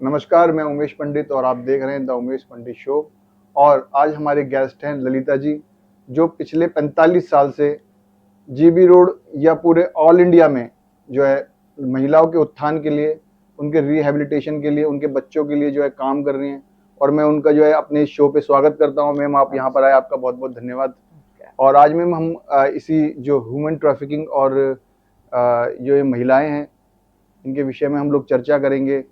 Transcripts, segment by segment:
नमस्कार, मैं उमेश पंडित और आप देख रहे हैं द उमेश पंडित शो। और आज हमारे गेस्ट हैं ललिता जी, जो पिछले 45 साल से जीबी रोड या पूरे ऑल इंडिया में जो है महिलाओं के उत्थान के लिए, उनके रिहैबिलिटेशन के लिए, उनके बच्चों के लिए जो है काम कर रही हैं। और मैं उनका जो है अपने इस शो पे स्वागत करता हूं। मैम, आप यहाँ पर आए, आपका बहुत बहुत धन्यवाद। और आज मैम हम इसी जो ह्यूमन ट्रैफिकिंग और जो ये महिलाएं हैं, इनके विषय में हम लोग चर्चा करेंगे,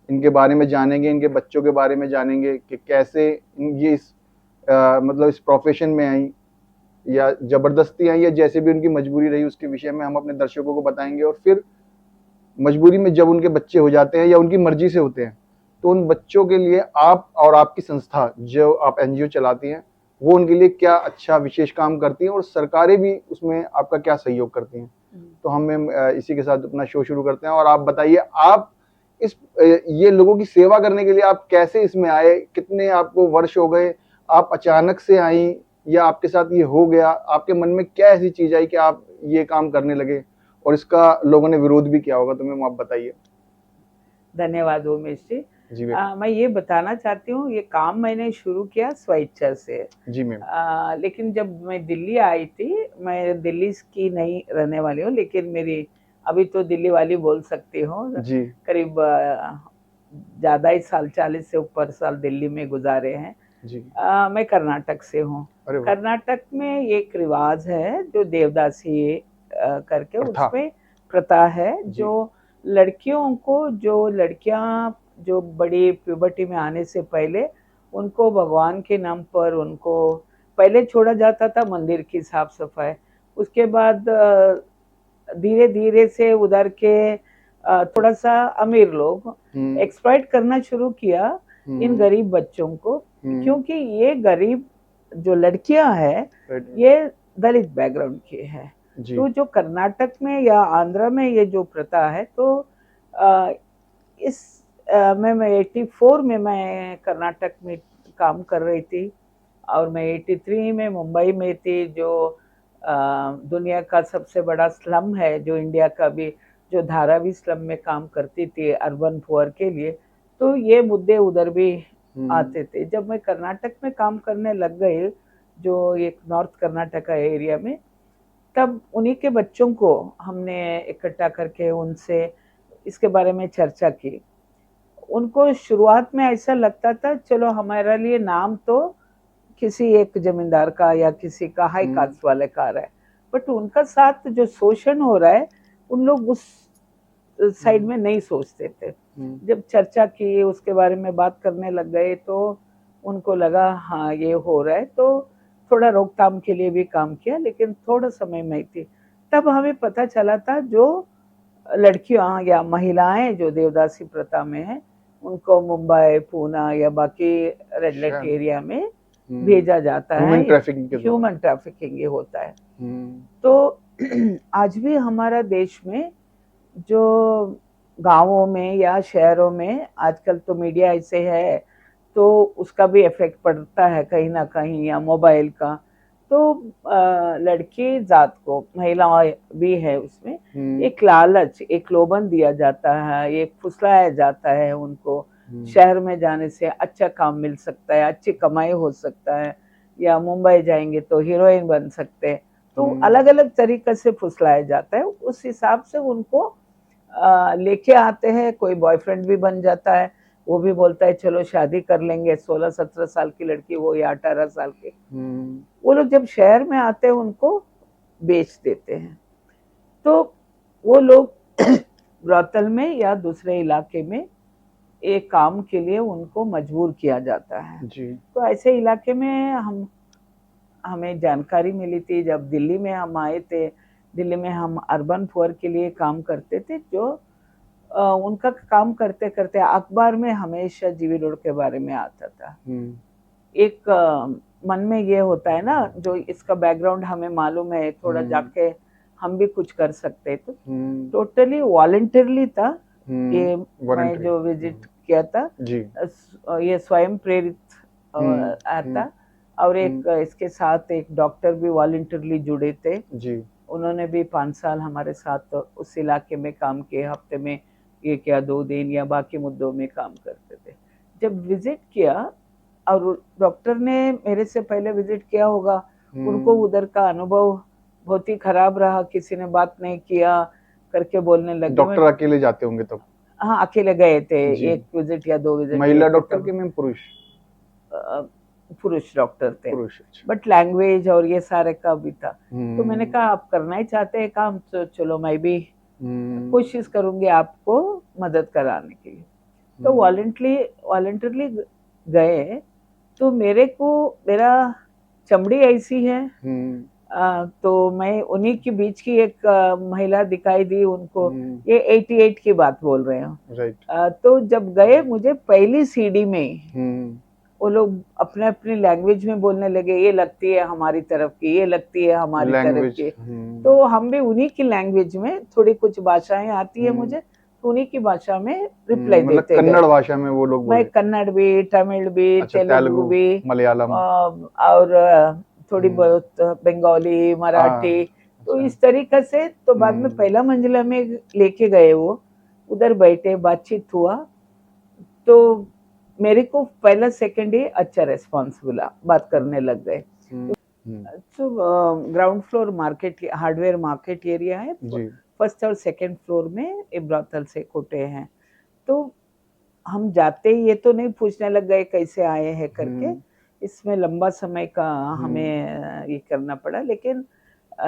इनके बारे में जानेंगे, इनके बच्चों के बारे में जानेंगे कि कैसे ये मतलब इस प्रोफेशन में आई, या जबरदस्ती आई, या जैसे भी उनकी मजबूरी रही, उसके विषय में हम अपने दर्शकों को बताएंगे। और फिर मजबूरी में जब उनके बच्चे हो जाते हैं या उनकी मर्जी से होते हैं, तो उन बच्चों के लिए आप और आपकी संस्था जो आप एनजीओ चलाती हैं, वो उनके लिए क्या अच्छा विशेष काम करती हैं, और सरकारें भी उसमें आपका क्या सहयोग करती हैं। तो हम इसी के साथ अपना शो शुरू करते हैं। और आप बताइए, आप इस ये लोगों की सेवा करने के लिए आप कैसे इसमें आए? कितने आपको वर्ष हो गए? आप अचानक से आई या आपके साथ ये हो गया? आपके मन में क्या ऐसी चीज आई कि आप ये काम करने लगे, और इसका लोगों ने विरोध भी किया होगा? तो मैम, आप बताइए। धन्यवाद उमेश जी। जी मैम। मैं ये बताना चाहती हूँ, ये काम मैंने शुरू किया स्वेच्छा से। जी मैम। लेकिन जब मैं दिल्ली आई थी, मैं दिल्ली की नहीं रहने वाली हूँ, लेकिन मेरी अभी तो दिल्ली वाली बोल सकती हूँ। जी। करीब ज़्यादा ही साल, 40 से ऊपर साल दिल्ली में गुजारे हैं। जी। मैं कर्नाटक से हूँ। अरे वाह। कर्नाटक में एक रिवाज है जो देवदासी करके प्रथा। उसमें प्रथा है, जी। जो लड़कियों को, जो लड़कियां जो बड़ी प्यूबर्टी में आने से पहले उनको भगवान के नाम पर उनको पहले छोड़ा जाता था, मंदिर की साफ सफाई। उसके बाद धीरे धीरे से उधर के थोड़ा सा अमीर लोग एक्सप्लॉइट करना शुरू किया इन गरीब बच्चों को, क्योंकि ये गरीब जो लड़कियां हैं ये दलित बैकग्राउंड की है। तो जो कर्नाटक में या आंध्र में ये जो प्रथा है, तो इस मैं 84 में मैं कर्नाटक में काम कर रही थी, और मैं 83 में मुंबई में थी, जो दुनिया का सबसे बड़ा स्लम है, जो इंडिया का भी, जो धारावी स्लम में काम करती थी अर्बन पुअर के लिए। तो ये मुद्दे उधर भी आते थे। जब मैं कर्नाटक में काम करने लग गई, जो एक नॉर्थ कर्नाटका एरिया में, तब उन्हीं के बच्चों को हमने इकट्ठा करके उनसे इसके बारे में चर्चा की। उनको शुरुआत में ऐसा लगता था, चलो हमारे लिए नाम तो किसी एक जमींदार का या किसी का हाई कास्ट वाले का रहा है, बट उनका साथ जो शोषण हो रहा है, उन लोग उस साइड में नहीं सोचते थे। जब चर्चा की, उसके बारे में बात करने लग गए, तो उनको लगा हाँ ये हो रहा है। तो थोड़ा रोकथाम के लिए भी काम किया, लेकिन थोड़ा समय में थी तब हमें पता चला था, जो लड़कियां या महिलाएं जो देवदासी प्रथा में है, उनको मुंबई, पूना या बाकी रेड लाइट एरिया में भेजा जाता है। ह्यूमन ट्रैफिकिंग ये होता है। तो आज भी हमारा देश में जो गांवों में या शहरों में, आजकल तो मीडिया ऐसे है, तो उसका भी इफेक्ट पड़ता है कहीं ना कहीं, या मोबाइल का। तो लड़की जात को, महिलाएं भी है उसमें, एक लालच, एक लोभन दिया जाता है, एक फुसलाया जाता है उनको। शहर में जाने से अच्छा काम मिल सकता है, अच्छी कमाई हो सकता है, या मुंबई जाएंगे तो हीरोइन बन सकते हैं। तो अलग अलग तरीके से फुसलाया जाता है। उस हिसाब से उनको लेके आते हैं। कोई बॉयफ्रेंड भी बन जाता है, वो भी बोलता है चलो शादी कर लेंगे, 16-17 साल की लड़की हो या 18 साल की। वो लोग जब शहर में आते हैं उनको बेच देते हैं। तो वो लोग ब्रॉथल में या दूसरे इलाके में एक काम के लिए उनको मजबूर किया जाता है जी। तो ऐसे इलाके में हमें जानकारी मिली थी। जब दिल्ली में हम आए थे, दिल्ली में हम अर्बन पुअर के लिए काम करते थे, जो उनका काम करते करते अखबार में हमेशा जीवी रोड के बारे में आता था। एक मन में ये होता है ना, जो इसका बैकग्राउंड हमें मालूम है, थोड़ा जाके हम भी कुछ कर सकते। तो टोटली वॉलंटियरली था ये। मैं जो विजिट किया था जी, ये स्वयं प्रेरित था। और एक इसके साथ एक डॉक्टर भी वॉलंटियरली जुड़े थे जी। उन्होंने भी 5 साल हमारे साथ उस इलाके में काम किए। हफ्ते में 1 या 2 दिन या बाकी मुद्दों में काम करते जब विजिट किया और डॉक्टर ने मेरे से पहले विजिट किया होगा, उनको उधर का अनुभव बहुत ही खराब रहा, किसी ने बात नहीं किया करके बोलने लगे। डॉक्टर अकेले जाते होंगे तब? हाँ, अकेले गए थे, जी। एक विजिट या 2 विजिट। महिला डॉक्टर के मैम पुरुष? पुरुष डॉक्टर थे, पुरुष। बट लैंग्वेज और ये सारे का भी था। तो मैंने कहा आप करना ही चाहते हैं काम, तो चलो मैं भी कोशिश करूंगी आपको मदद कराने के लिए। तो वॉलंटरली गए। तो मेरा चमड़ी ऐसी है, तो मैं उन्हीं के बीच की एक महिला दिखाई दी उनको। ये 88 की बात बोल रहे हो, राइट। तो जब गए मुझे पहली सीढ़ी में वो लोग अपने अपनी लैंग्वेज में बोलने लगे, ये लगती है हमारी तरफ की, ये लगती है हमारी तरफ की। तो हम भी उन्हीं की लैंग्वेज में, थोड़ी कुछ भाषाएं आती है मुझे, तो उन्हीं की भाषा में रिप्लाई देते गए। कन्नड़ भाषा में वो लोग मैं कन्नड़ भी, तमिल भी, तेलुगु भी, मलयालम और थोड़ी बहुत बंगाली, मराठी। तो इस तरीके से तो बाद में पहला मंजिला में लेके गए, वो उधर बैठे, बातचीत हुआ। तो मेरे को पहला सेकंड ही अच्छा रेस्पॉन्स मिला, बात करने लग गए। तो ground floor market, hardware market area है, फर्स्ट और सेकंड फ्लोर में ये ब्रॉथल से कोटे हैं। तो हम जाते ही ये तो नहीं पूछने लग गए कैसे आए हैं करके, इसमें लंबा समय का हमें ये करना पड़ा। लेकिन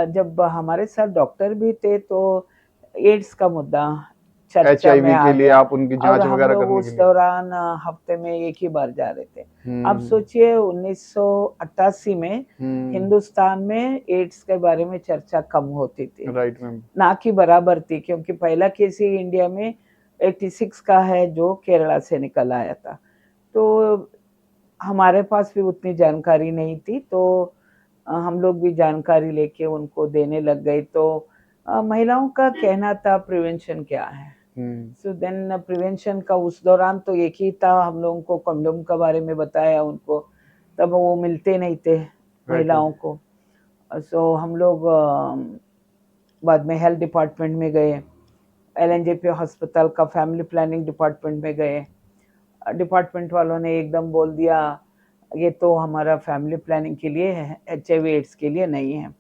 जब हमारे साथ डॉक्टर भी थे तो एड्स का मुद्दा चर्चा में आ के लिए गया, आप उनकी जांच वगैरह करने के लिए उस दौरान हफ्ते में एक ही बार जा रहे थे। अब सोचिए 1988 में हिंदुस्तान में एड्स के बारे में चर्चा कम होती थी, राइट मैम, ना कि बराबर थी, क्योंकि पहला केस ही इंडिया में 86 का है जो केरला से निकल आया था। तो हमारे पास भी उतनी जानकारी नहीं थी, तो हम लोग भी जानकारी लेके उनको देने लग गए। तो महिलाओं का कहना था प्रिवेंशन क्या है, सो देन प्रिवेंशन का उस दौरान तो एक ही था, हम लोगों को कंडोम के बारे में बताया उनको, तब वो मिलते नहीं थे महिलाओं को। सो हम लोग बाद में हेल्थ डिपार्टमेंट में गए, LNJP हॉस्पिटल का फैमिली प्लानिंग डिपार्टमेंट में गए। डिपार्टमेंट वालों ने एकदम बोल दिया ये तो हमारा फैमिली प्लानिंग के लिए है, HIV एड्स के लिए नहीं है।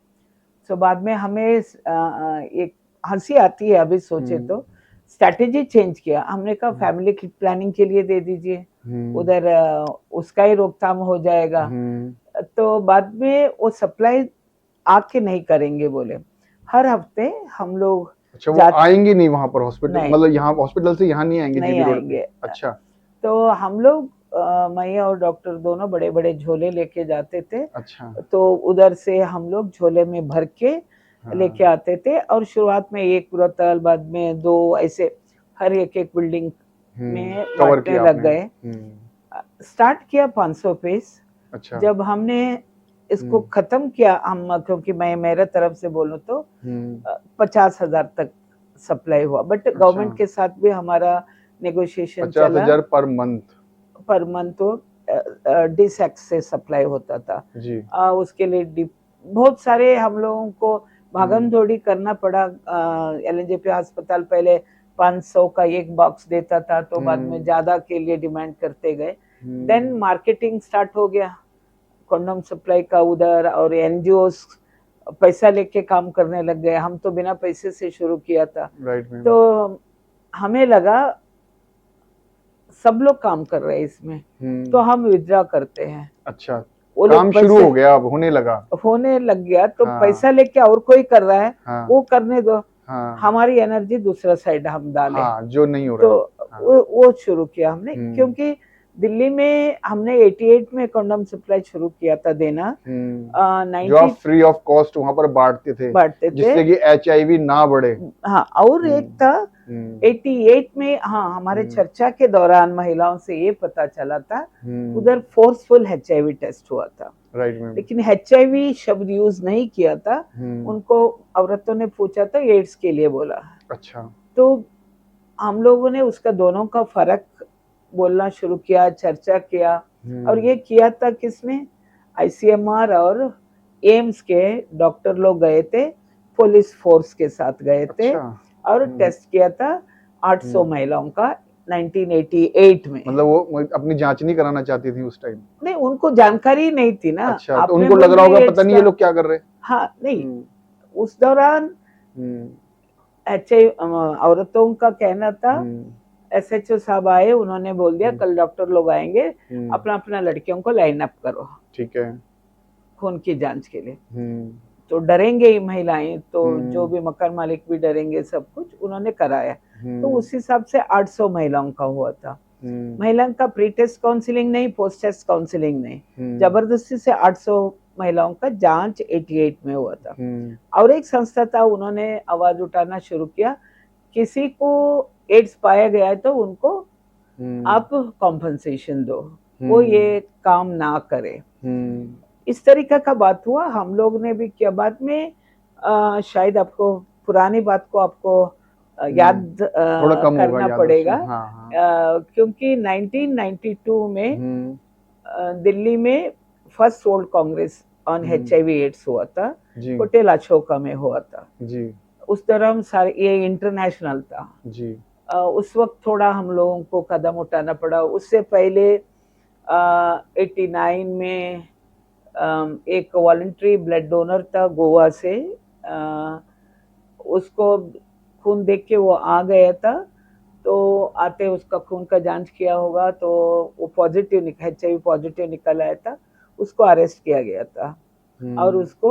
सो बाद में हमें एक हंसी आती है अभी सोचे तो, स्ट्रैटेजी चेंज किया। हमने कहा फैमिली प्लानिंग के लिए दे दीजिए, उधर उसका ही रोकथाम हो जाएगा। तो बाद में वो सप्लाई आके नहीं करेंगे बोले, हर हफ्ते हम लोग। अच्छा, वो आएंगे नहीं वहां पर हॉस्पिटल, मतलब यहाँ हॉस्पिटल से यहाँ नहीं आएंगे, नहीं आएंगे। अच्छा, तो हम लोग मैं और डॉक्टर दोनों बड़े बड़े झोले लेके जाते थे। अच्छा, तो उधर से हम लोग झोले में भर के लेके आते थे, और शुरुआत में एक ब्रॉथल, बाद में 2, ऐसे हर एक बिल्डिंग में बांटने लग गए। स्टार्ट किया 500 पीस। अच्छा, जब हमने इसको खत्म किया, हम क्योंकि मैं मेरे तरफ से बोलूं तो 50,000 तक सप्लाई हुआ, बट गवर्नमेंट के साथ भी हमारा नेगोशिएशन चला। 50,000 पर मंथ तो डिसएक्स से सप्लाई होता था जी। उसके लिए बहुत सारे हम लोगों को भागम दौड़ी करना पड़ा। LNJP अस्पताल पहले 500 का एक बॉक्स देता था, तो बाद में ज्यादा के लिए डिमांड करते गए। देन मार्केटिंग स्टार्ट हो गया कंडोम सप्लाई का उधर, और NGOs पैसा लेके काम करने लग गए। हम तो बिना पैसे से शुरू किया था। तो हमें लगा सब लोग काम कर रहे हैं इसमें, तो हम विड्रॉ करते हैं। अच्छा, वो काम शुरू हो गया, अब होने लग गया। तो पैसा लेके और कोई कर रहा है, वो करने दो, हमारी एनर्जी दूसरा साइड हम डालें, जो नहीं हो रहा। तो वो शुरू किया हमने, क्योंकि दिल्ली में हमने 88 में कंडोम सप्लाई शुरू किया था देना। जो आप फ्री ऑफ कॉस्ट वहां पर बांटते थे, जिससे कि HIV ना बढ़े। हाँ, और एक था 88 में, हाँ, हमारे चर्चा के दौरान महिलाओं से ये पता चला था, उधर फोर्सफुल HIV टेस्ट हुआ था, लेकिन HIV शब्द यूज नहीं किया था। उनको औरतों ने पूछा था, एड्स के लिए बोला। अच्छा, तो हम लोगों ने उसका दोनों का फर्क बोलना शुरू किया, चर्चा किया, और ये किया था किसने, ICMR और एम्स के डॉक्टर लोग गए थे, पुलिस फोर्स के साथ गए थे। अच्छा, और टेस्ट किया था 800 महिलाओं का 1988 में। मतलब वो अपनी जांच नहीं कराना चाहती थी उस टाइम? नहीं, उनको जानकारी नहीं थी ना। अच्छा, तो आपने उनको लग बोल रहा दिया होगा AIDS पता नहीं का। ये लोग क्या कर रहे हैं। हाँ, नहीं, हम्म, उस दौरान हम्म, औरतों का कहना था, हम्म, एसएचओ साहब आए, उन्होंने बोल दिया हम्म, कल डॉक्टर लोग आएंगे, हम्म, अपना अपना लड़कियों को लाइन अप करो ठीक है। खून की जांच के लिए। हम्म, तो डरेंगे ही महिलाएं, तो जो हम्म, भी मकान मालिक भी डरेंगे, सब कुछ उन्होंने कराया। तो हम्म, उस हिसाब से 800 महिलाओं का हुआ था। हम्म, महिलाओं का प्री टेस्ट काउंसलिंग नहीं, पोस्ट टेस्ट काउंसलिंग नहीं, जबरदस्ती से 800 महिलाओं का जांच 88 में हुआ था। और एक संस्था था, उन्होंने आवाज उठाना शुरू किया, किसी को एड्स पाया गया है तो उनको आप कॉम्पनसेशन दो, वो ये काम ना करे। इस तरीका का बात हुआ। हम लोग ने भी किया। बाद में शायद आपको पुरानी बात को आपको याद थोड़ा कम होगा करना याद पड़ेगा। उसमें, हाँ, हाँ। क्योंकि 1992 में दिल्ली में first world congress on HIV AIDS हुआ था, जी, होटल अशोका में हुआ था जी, उस दौरान। सारे ये इंटरनेशनल था जी, उस वक्त। थोड़ा हम लोगों को कदम उठाना पड़ा। उससे पहले 89 में एक वॉलंटरी ब्लड डोनर था गोवा से, उसको खून देख के वो आ गया था, तो आते उसका खून का जांच किया होगा तो वो पॉजिटिव HIV पॉजिटिव निकल आया था। उसको अरेस्ट किया गया था और उसको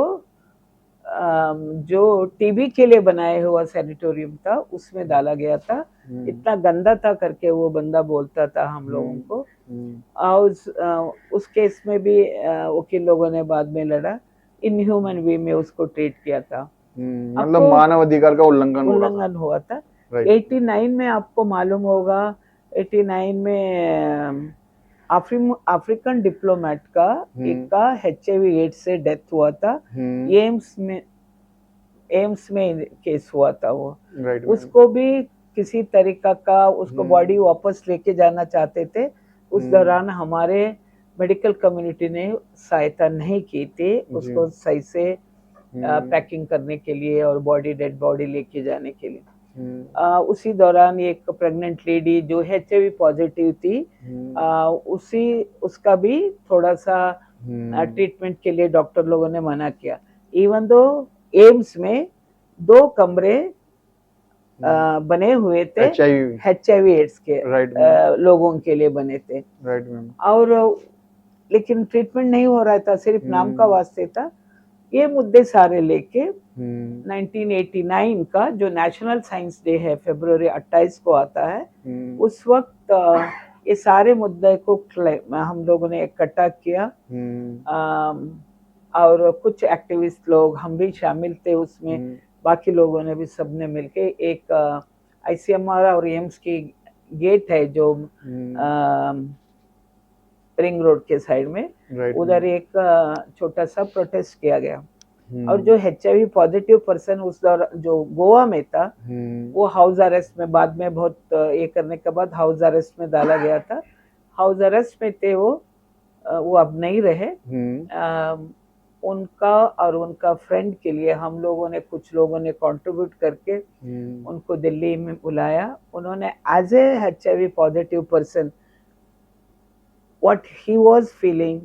जो टीबी के लिए बनाया हुआ सैनिटोरियम था उसमें डाला गया था। इतना गंदा था करके वो बंदा बोलता था हम लोगों को। और उस केस में भी वकील लोगों ने बाद में लड़ा, इनह्यूमन वे में उसको ट्रीट किया था। मतलब मानव अधिकार का उल्लंघन हुआ था। 89 में आपको मालूम होगा, 89 में अफ्रीकन डिप्लोमेट का एक का HIV एड्स से डेथ हुआ था। एम्स में केस हुआ था वो। उसको भी किसी तरीका का उसको बॉडी वापस लेके जाना चाहते थे। उस दौरान हमारे मेडिकल कम्युनिटी ने सहायता नहीं की थी उसको सही से पैकिंग करने के लिए और डेड बॉडी लेके जाने के लिए। उसी दौरान एक प्रेग्नेंट लेडी जो HIV पॉजिटिव थी, उसका भी थोड़ा सा ट्रीटमेंट के लिए डॉक्टर लोगों ने मना किया। इवन दो एम्स में 2 कमरे बने हुए थे HIV एड्स के लोगों के लिए बने थे, और लेकिन ट्रीटमेंट नहीं हो रहा था, सिर्फ नाम का वास्ते था। ये मुद्दे सारे लेके 1989 का जो नेशनल साइंस डे है, फरवरी 28 को आता है, उस वक्त ये सारे मुद्दे को हम लोगों ने इकट्ठा किया। और कुछ एक्टिविस्ट लोग, हम भी शामिल थे उसमें, बाकी लोगों ने भी, सबने मिलके एक ICMR और एम्स की गेट है जो रिंग रोड के साइड में, उधर एक छोटा सा प्रोटेस्ट किया गया। और जो HIV पॉजिटिव पर्सन उस दौरान जो गोवा में था, वो हाउस अरेस्ट में, बाद में बहुत ये करने के बाद हाउस अरेस्ट में डाला गया था। हाउस अरेस्ट में थे वो अब नहीं रहे। उनका और उनका फ्रेंड के लिए हम लोगों ने, कुछ लोगों ने कंट्रीब्यूट करके उनको दिल्ली में बुलाया। उन्होंने as a HIV positive person what he was feeling,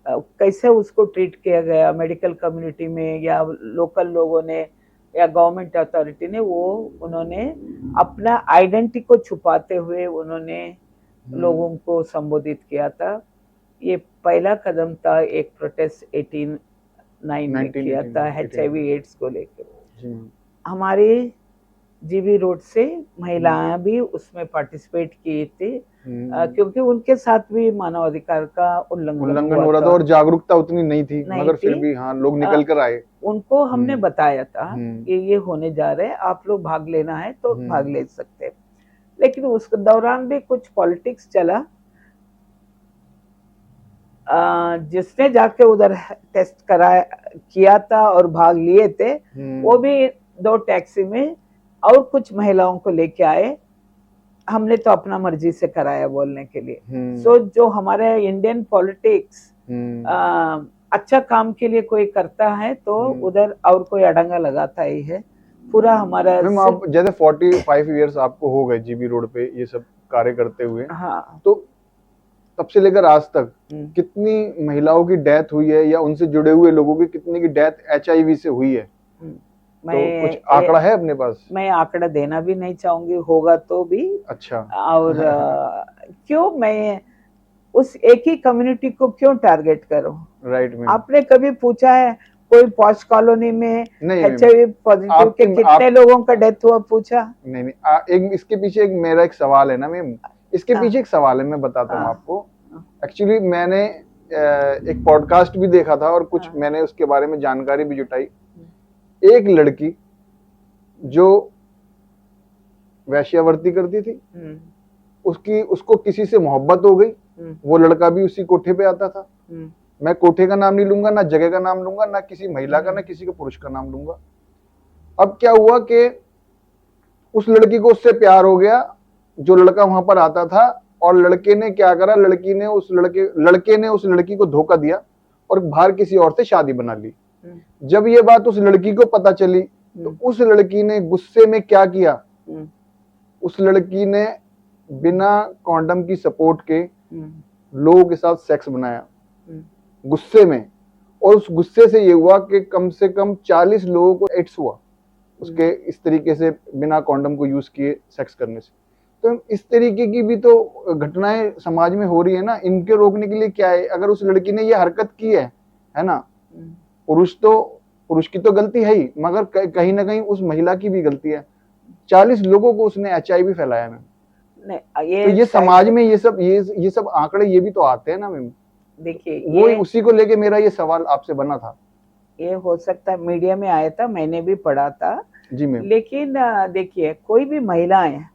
कैसे उसको ट्रीट किया गया मेडिकल कम्युनिटी में या लोकल लोगों ने या गवर्नमेंट अथॉरिटी ने, वो उन्होंने अपना आइडेंटिटी को छुपाते हुए उन्होंने लोगों को संबोधित किया था। ये पहला कदम था एक प्रोटेस्ट 89 में किया था HIV एड्स को लेकर। हमारे जीबी रोड से महिलाएं भी उसमें पार्टिसिपेट किए थे, क्योंकि उनके साथ भी मानवाधिकार का उल्लंघन हो रहा था और जागरूकता उतनी नहीं थी, मगर फिर भी हाँ, लोग निकल कर आए। उनको हमने बताया था कि ये होने जा रहे हैं, आप लोग भाग लेना है तो भाग ले सकते। लेकिन उस दौरान भी कुछ पॉलिटिक्स चला। जिसने जाके उधर टेस्ट किया था और भाग लिए थे, वो भी 2 टैक्सी में और कुछ महिलाओं को लेके आए। हमने तो अपना मर्जी से कराया बोलने के लिए। सो जो हमारे इंडियन पॉलिटिक्स अच्छा काम के लिए कोई करता है तो उधर और कोई अड़ंगा लगाता ही है। पूरा हमारा आप जैसे 45 इयर्स आपको हो गए जीबी रोड पे ये सब कार्य करते हुए। हाँ। तो तब से लेकर आज तक हम्म। कितनी महिलाओं की डेथ हुई है या उनसे जुड़े हुए लोगों की कितनी की डेथ HIV से हुई है? तो कुछ आंकड़ा है अपने पास? मैं आंकड़ा देना भी नहीं चाहूंगी, होगा तो भी। अच्छा। और क्यों मैं उस एक ही कम्युनिटी को क्यों टारगेट करूं? Right ma'am. आपने कभी पूछा है कोई पॉश कॉलोनी में नहीं HIV पॉजिटिव के कितने लोगों का डेथ हुआ, पूछा? नहीं एक इसके पीछे एक मेरा एक सवाल है ना मैम, इसके पीछे एक सवाल है, मैं बताता हूँ आपको। एक्चुअली मैंने एक पॉडकास्ट भी देखा था और कुछ मैंने उसके बारे में जानकारी भी जुटाई। एक लड़की जो वेश्यावृत्ति करती थी, उसको किसी से मोहब्बत हो गई, वो लड़का भी उसी कोठे पे आता था। मैं कोठे का नाम नहीं लूंगा, ना जगह का नाम लूंगा, ना किसी महिला का, ना किसी के पुरुष का नाम लूंगा। अब क्या हुआ कि उस लड़की को उससे प्यार हो गया, जो लड़का वहां पर आता था, और लड़के ने क्या करा, लड़के ने उस लड़की को धोखा दिया और बाहर किसी और से शादी बना ली। जब ये बात उस लड़की को पता चली तो उस लड़की ने गुस्से में क्या किया, उस लड़की ने बिना कॉन्डम की सपोर्ट के लोगों के साथ सेक्स बनाया गुस्से में। और उस गुस्से से ये हुआ कि कम से कम 40 लोगों को एड्स हुआ उसके इस तरीके से बिना कॉन्डम को यूज किए सेक्स करने से। तो इस तरीके की भी तो घटनाएं समाज में हो रही है ना। इनके रोकने के लिए क्या है? अगर उस लड़की ने ये हरकत की है ना, पुरुष की तो गलती है ही, मगर कहीं ना कहीं उस महिला की भी गलती है। 40 लोगों को उसने HIV फैलाया मैम। तो ये समाज में ये सब आंकड़े ये भी तो आते हैं ना मैम। देखिए, वो उसी को लेके मेरा ये सवाल आपसे बना था। ये हो सकता है मीडिया में आया था, मैंने भी पढ़ा था। जी मैम। लेकिन देखिए, कोई भी महिलाएं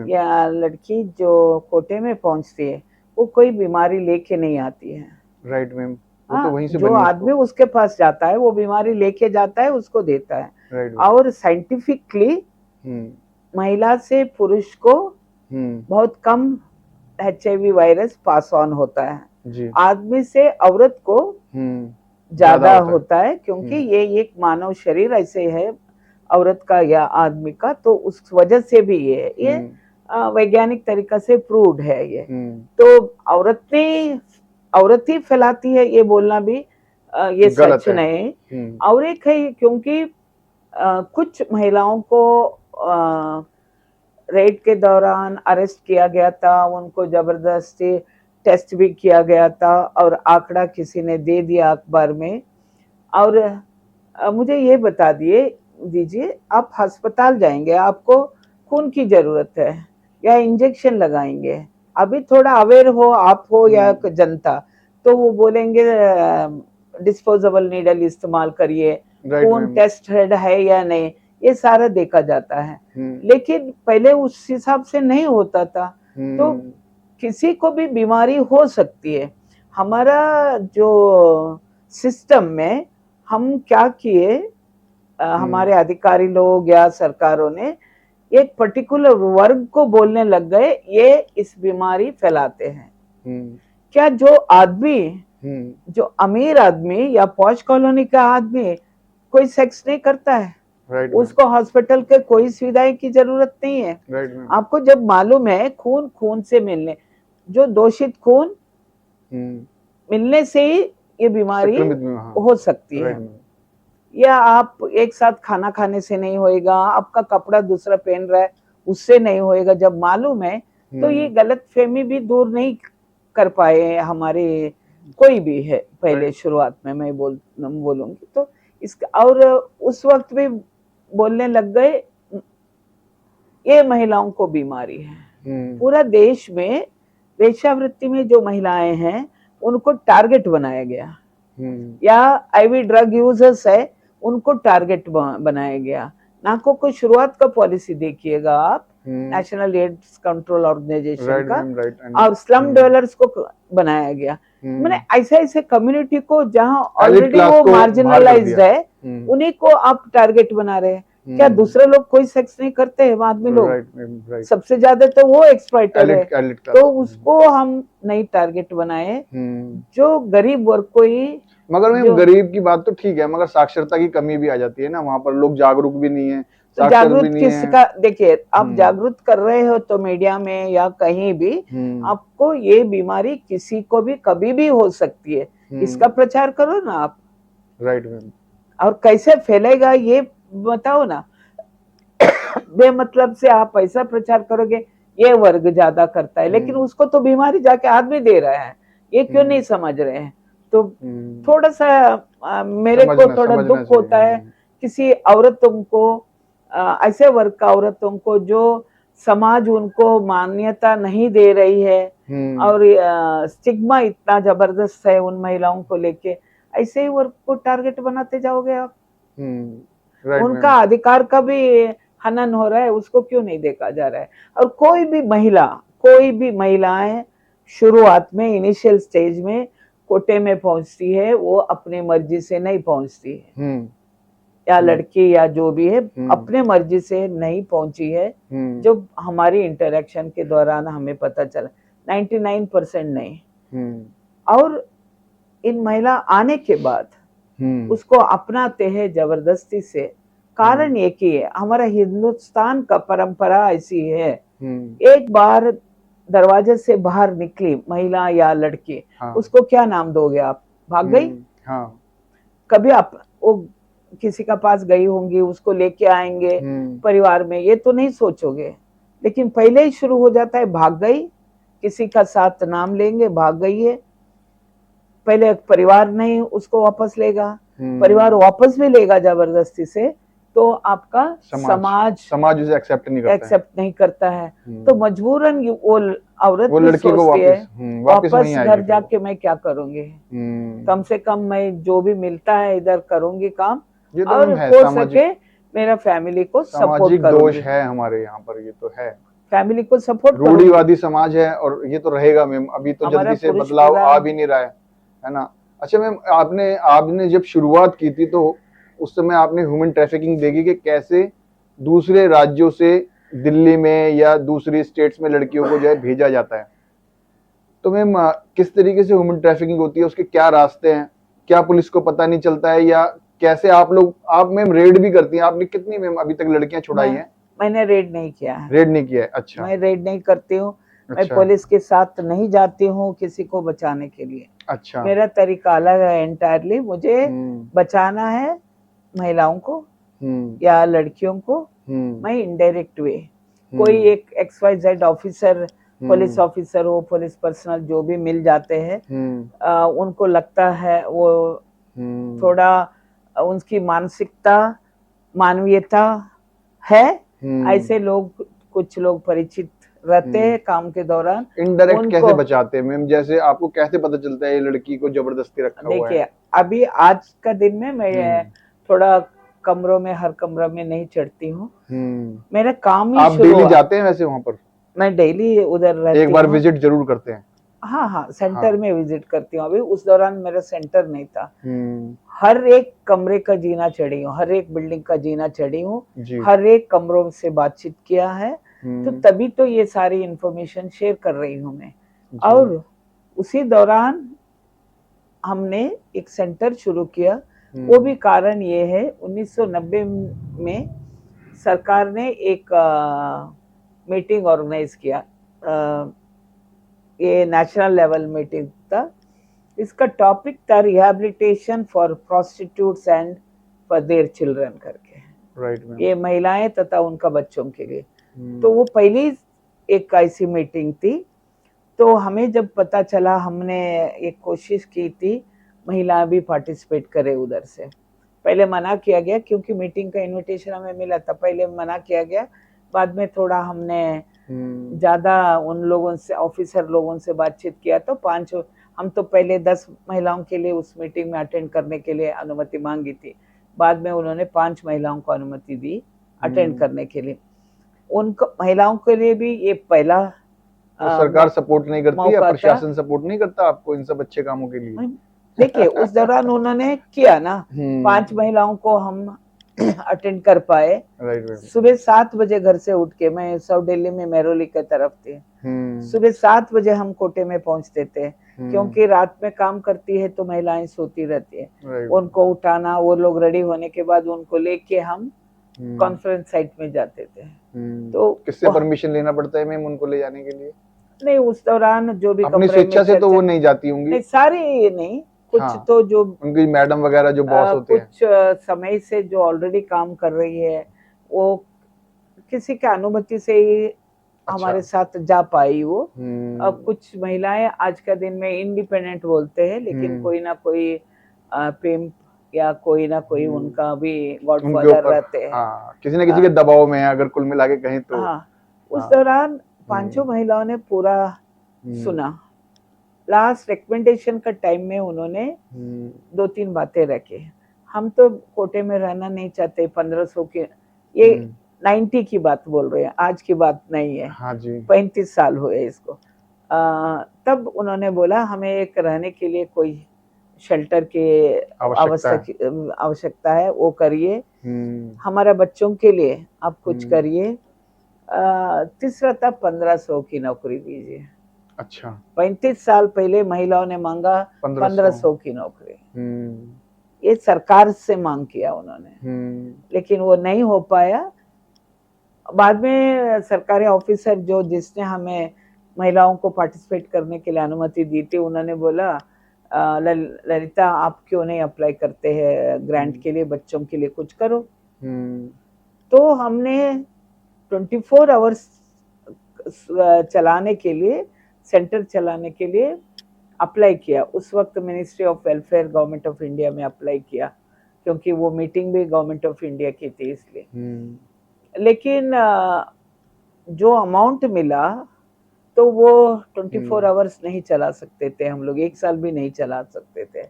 या लड़की जो कोटे में पहुंचती है, वो कोई बीमारी लेके नहीं आती है। Right ma'am. वो तो वहीं से जो आदमी उसके पास जाता है वो बीमारी लेके जाता है, उसको देता है। और साइंटिफिकली महिला से पुरुष को बहुत कम HIV वायरस पास ऑन होता है, आदमी से औरत को ज्यादा होता है, क्योंकि ये एक मानव शरीर ऐसे है औरत का या आदमी का, तो उस वजह से भी ये वैज्ञानिक तरीका से प्रूव्ड है ये। तो औरत ही फैलाती है ये बोलना भी ये सच नहीं। और एक है क्योंकि कुछ महिलाओं को रेड के दौरान अरेस्ट किया गया था, उनको जबरदस्ती टेस्ट भी किया गया था और आंकड़ा किसी ने दे दिया अखबार में। और मुझे ये बता दीजिए, आप अस्पताल जाएंगे, आपको खून की जरूरत है या इंजेक्शन लगाएंगे, अभी थोड़ा अवेयर हो आप हो या जनता, तो वो बोलेंगे डिस्पोजेबल नीडल इस्तेमाल करिए, खून टेस्टेड है या नहीं, ये सारा देखा जाता है। लेकिन पहले उस हिसाब से नहीं होता था, तो किसी को भी बीमारी हो सकती है। हमारा जो सिस्टम में हम क्या किए, हमारे अधिकारी लोग या सरकारों ने एक पर्टिकुलर वर्ग को बोलने लग गए ये इस बीमारी फैलाते हैं। क्या जो आदमी, जो अमीर आदमी या पॉश कॉलोनी का आदमी कोई सेक्स नहीं करता है, उसको हॉस्पिटल के कोई सुविधाएं की जरूरत नहीं है। आपको जब मालूम है खून से मिलने, जो दूषित खून मिलने से ही ये बीमारी हो सकती है, या आप एक साथ खाना खाने से नहीं होएगा, आपका कपड़ा दूसरा पहन रहा है उससे नहीं होएगा, जब मालूम है तो ये गलत फहमी भी दूर नहीं कर पाए हमारे कोई भी है पहले शुरुआत में, मैं बोलूंगी तो इसका। और उस वक्त भी बोलने लग गए ये महिलाओं को बीमारी है। पूरा देश में वेश्यावृत्ति में जो महिलाएं हैं उनको टारगेट बनाया गया, या IV ड्रग यूजर्स है उनको टारगेट बनाया गया। नाको को शुरुआत का पॉलिसी देखिएगा आप, नेशनल एड्स कंट्रोल ऑर्गेनाइजेशन का, और स्लम डवेलर्स को बनाया गया। मैंने ऐसे कम्युनिटी को जहां ऑलरेडी वो मार्जिनलाइज्ड है उन्हीं को आप टारगेट बना रहे हैं। क्या दूसरे लोग कोई सेक्स नहीं करते हैं आदमी लोग? सबसे ज्यादा तो वो एक्सप्लॉइटर है, तो उसको हम नहीं टारगेट बनाए, जो गरीब वर्ग को ही। मगर गरीब की बात तो ठीक है, मगर साक्षरता की कमी भी आ जाती है ना, वहां पर लोग जागरूक भी नहीं है, तो साक्षर भी जागरूक नहीं है। किसका, देखिए आप जागरूक कर रहे हो तो मीडिया में या कहीं भी आपको ये बीमारी किसी को भी कभी भी हो सकती है, इसका प्रचार करो ना आप। Right ma'am. और कैसे फैलेगा ये बताओ ना। बेमतलब से आप ऐसा प्रचार करोगे, ये वर्ग ज्यादा करता है, लेकिन उसको तो बीमारी जाके आदमी दे रहा है, ये क्यों नहीं समझ रहे हैं। तो थोड़ा सा मेरे को थोड़ा दुख होता है किसी औरतों को, ऐसे वर्ग का औरतों को जो समाज उनको मान्यता नहीं दे रही है, और स्टिग्मा इतना जबरदस्त है उन महिलाओं को लेके, ऐसे ही वर्ग को टारगेट बनाते जाओगे आप। उनका अधिकार का भी हनन हो रहा है, उसको क्यों नहीं देखा जा रहा है। और कोई भी महिलाएं शुरुआत में इनिशियल स्टेज में कोटे में पहुंचती है, वो अपने मर्जी से नहीं पहुंचती है, या लड़की या जो भी है अपने मर्जी से नहीं पहुंची है। जो हमारी इंटरेक्शन के दौरान हमें पता चला 99% नहीं। और इन महिला आने के बाद उसको अपनाते हैं जबरदस्ती से। कारण एक ही है, हमारा हिंदुस्तान का परंपरा ऐसी है, एक बार दरवाजे से बाहर निकली महिला या लड़की, उसको क्या नाम दोगे आप, भाग गई। कभी आप वो किसी का पास गई होंगी, उसको लेके आएंगे परिवार में, ये तो नहीं सोचोगे। लेकिन पहले ही शुरू हो जाता है भाग गई, किसी का साथ नाम लेंगे, भाग गई है। पहले परिवार नहीं उसको वापस लेगा, परिवार वापस भी लेगा जबरदस्ती से, तो आपका समाज उसे एक्सेप्ट नहीं करता है। तो मजबूरन वो औरत भी सोचती है वापस घर जाके मैं क्या करूंगी, कम से कम मैं जो भी मिलता है इधर करूंगी काम, और हो सके मेरा फैमिली को सपोर्ट करूंगी। दोष है हमारे यहाँ पर, ये तो है फैमिली को सपोर्ट, रूढ़िवादी समाज है और ये तो रहेगा मैम। अभी तो जल्दी से बदलाव आ भी नहीं रहा है ना। अच्छा मैम, आपने जब शुरुआत की थी तो उस समय आपने ह्यूमन ट्रैफिकिंग देखी कि कैसे दूसरे राज्यों से दिल्ली में या दूसरी स्टेट्स में लड़कियों को जो है भेजा जाता है। तो मैम किस तरीके से ह्यूमन ट्रैफिकिंग होती है, उसके क्या रास्ते हैं, क्या पुलिस को पता नहीं चलता है, या कैसे आप मैम रेड भी करती हैं? आपने कितनी मैम अभी तक लड़कियां छुड़ाई हैं? मैंने रेड नहीं किया है। रेड नहीं किया है, अच्छा। मैं रेड नहीं करती हूँ, मैं पुलिस के साथ नहीं जाती हूँ किसी को बचाने के लिए। अच्छा। मेरा तरीका अलग है एंटायरली, मुझे बचाना है महिलाओं को या लड़कियों को। मैं इनडायरेक्ट वे, कोई एक XYZ ऑफिसर, पुलिस ऑफिसर हो, पुलिस पर्सनल जो भी मिल जाते हैं, उनको लगता है वो थोड़ा उनकी मानसिकता मानवीयता है, ऐसे लोग कुछ लोग परिचित रहते हैं काम के दौरान। इनडायरेक्ट कैसे बचाते हैं मैम? जैसे आपको कैसे पता चलता है ये लड़की को जबरदस्ती रखा हुआ है? देखिए अभी आज का दिन में मैं थोड़ा कमरों में, हर कमरा में नहीं चढ़ती हूँ, मेरा काम ही आप डेली जाते हैं वैसे वहां पर? मैं डेली उधर रहती हूँ। एक बार विजिट जरूर करते हैं? हाँ, सेंटर में विजिट करती हूँ। अभी उस दौरान मेरा सेंटर नहीं था। हर एक कमरे का जीना चढ़ी हूँ, हर एक बिल्डिंग का जीना चढ़ी हूँ, हर एक कमरों से बातचीत किया है, तो तभी तो ये सारी इंफॉर्मेशन शेयर कर रही हूँ मैं। और उसी दौरान हमने एक सेंटर शुरू किया, वो भी कारण ये है 1990 में सरकार ने एक मीटिंग ऑर्गेनाइज किया, ये नेशनल लेवल मीटिंग था। इसका टॉपिक था rehabilitation for prostitutes and for their children करके। राइट। ये महिलाएं तथा उनका बच्चों के लिए। तो वो पहली एक ऐसी मीटिंग थी। तो हमें जब पता चला, हमने एक कोशिश की थी महिलाएं भी पार्टिसिपेट करें उधर से। पहले मना किया गया क्योंकि मीटिंग का इनविटेशन हमें मिला था, पहले मना किया गया। बाद में थोड़ा हमने ज्यादा उन लोगों से, ऑफिसर लोगों से बातचीत किया, तो हम तो पहले 10 महिलाओं के लिए उस मीटिंग में अटेंड करने के लिए अनुमति मांगी थी। बाद में उन्होंने 5 महिलाओं को अनुमति दी अटेंड करने के लिए। उनको महिलाओं के लिए भी ये पहला तो सरकार सपोर्ट नहीं करती या प्रशासन सपोर्ट नहीं करता आपको इन सब अच्छे कामों के लिए? देखिए उस दौरान उन्होंने किया ना, 5 महिलाओं को हम अटेंड कर पाए। सुबह 7 बजे घर से उठ के, मैं साउथ दिल्ली में मेहरौली की तरफ थी, सुबह 7 बजे हम कोटे में पहुंचते थे, क्योंकि रात में काम करती है तो महिलाएं सोती रहती है। उनको उठाना, वो लोग रेडी होने के बाद उनको लेके हम कॉन्फ्रेंस साइट में जाते थे। तो किससे परमिशन लेना पड़ता है मैम उनको ले जाने के लिए? नहीं, उस दौरान जो भी अपनी कमरे में स्वेच्छा से तो वो चर्चा, नहीं जाती होंगी? नहीं सारे नहीं, कुछ हाँ, तो जो उनकी मैडम वगैरह जो बॉस होते हैं। कुछ समय से जो ऑलरेडी काम कर रही है, वो किसी के अनुमति से ही हमारे साथ जा पाई वो। अब कुछ महिलाएं आज का दिन में इंडिपेंडेंट बोलते हैं, लेकिन कोई ना कोई पिम्प या कोई ना कोई उनका भी गॉडफादर रहते हैं। हाँ, किसी न किसी के दबाव में है, अगर कुल मिला के कहें तो। हाँ, उस दौरान पांचों महिलाओं ने पूरा सुना। लास्ट रिकमेंडेशन का टाइम में उन्होंने 2-3 बातें रखी। हम तो कोटे में रहना नहीं चाहते, 1500 के, ये 90 की बात बोल रहे हैं, आज की बात नहीं है। हाँ जी। 35 साल हुए इसको। तब उन्होंने बोला हमें एक रहने के लिए कोई शेल्टर के आवश्यकता है, वो करिए। हमारा बच्चों के लिए आप कुछ करिए। तीसरा था 1500 की नौकरी दीजिए। अच्छा, 35 साल पहले महिलाओं ने मांगा 1500 की नौकरी। ये सरकार से मांग किया उन्होंने, लेकिन वो नहीं हो पाया। बाद में सरकारी ऑफिसर जो जिसने हमें महिलाओं को पार्टिसिपेट करने के लिए अनुमति दी थी, उन्होंने बोला ललिता आप क्यों नहीं अप्लाई करते हैं ग्रांट के लिए, बच्चों के लिए कुछ करो। तो हमने 24 आवर्स चलाने के लिए, सेंटर चलाने के लिए अप्लाई किया। उस वक्त ministry of welfare government of India में अप्लाई किया, क्योंकि वो मीटिंग भी गवर्नमेंट ऑफ इंडिया की थी इसलिए। लेकिन जो अमाउंट मिला तो वो 24 आवर्स नहीं चला सकते थे हम लोग, 1 साल भी नहीं चला सकते थे।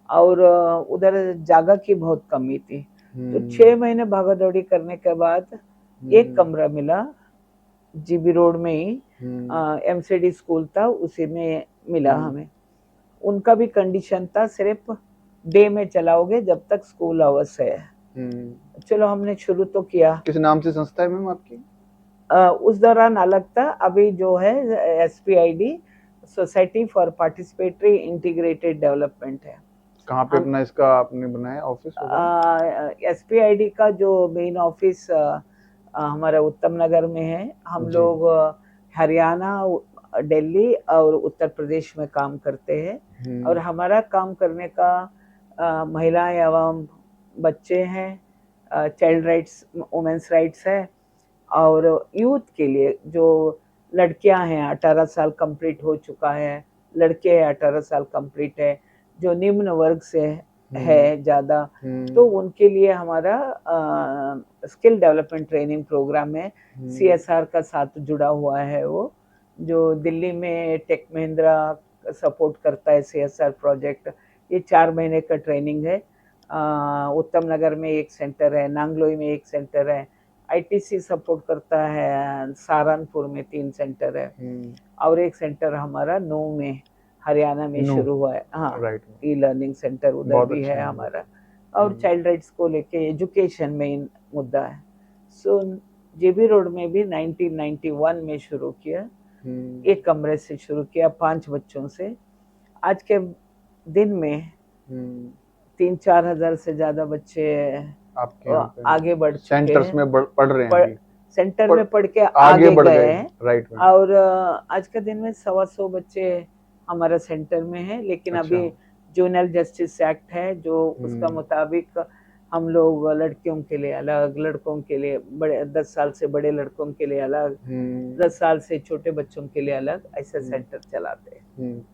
और उधर जगह की बहुत कमी थी। तो 6 महीने भागादौड़ी करने के बाद एक कमरा मिला, जीबी रोड में ही एमसीडी स्कूल था, उसी में मिला हमें। उनका भी कंडीशन था सिर्फ डे में चलाओगे जब तक स्कूल आवर्स है। चलो हमने शुरू तो किया। किस नाम से संस्था है मैम आपकी? उस दौरान अलग था, अभी जो है SPID, society for participatory integrated development है। कहाँ पे अपना इसका आपने बनाया ऑफिस? SPID का जो मेन ऑफिस हमारा उत्तम नगर में है। हम लोग हरियाणा, दिल्ली और उत्तर प्रदेश में काम करते हैं। और हमारा काम करने का महिलाएं एवं बच्चे हैं, चाइल्ड राइट्स, वुमेन्स राइट्स है, और यूथ के लिए जो लड़कियां हैं 18 साल कंप्लीट हो चुका है, लड़के 18 साल कंप्लीट है, जो निम्न वर्ग से है ज़्यादा, तो उनके लिए हमारा स्किल डेवलपमेंट ट्रेनिंग प्रोग्राम है। CSR का साथ जुड़ा हुआ है वो, जो दिल्ली में टेक महिंद्रा सपोर्ट करता है CSR प्रोजेक्ट। ये 4 महीने का ट्रेनिंग है। उत्तम नगर में एक सेंटर है, नांगलोई में एक सेंटर है, ITC सपोर्ट करता है, सहारनपुर में 3 सेंटर है, और एक सेंटर हमारा नूह में हरियाणा में शुरू हुआ है। हाँ, ई लर्निंग सेंटर उधर भी है हमारा। और चाइल्ड राइट्स को लेके एजुकेशन में मुद्दा है। सो JB रोड में भी 1991 में शुरू किया, एक कमरे से शुरू किया, 5 बच्चों से। आज के दिन में 3-4 हजार से ज्यादा बच्चे आपके आगे बढ़ चुके हैं, सेंटर्स में पढ़ रहे हैं, सेंटर में पढ़ के आगे गए हैं। राइट। और आज के दिन में 125 बच्चे हमारा सेंटर में है। लेकिन अभी जुवेनाइल जस्टिस एक्ट है, जो उसका मुताबिक हम लोग लड़कियों के लिए अलग, लड़कों के लिए, बड़े 10 साल से बड़े लड़कों के लिए अलग, 10 साल से छोटे बच्चों के लिए अलग, ऐसे सेंटर चलाते हैं।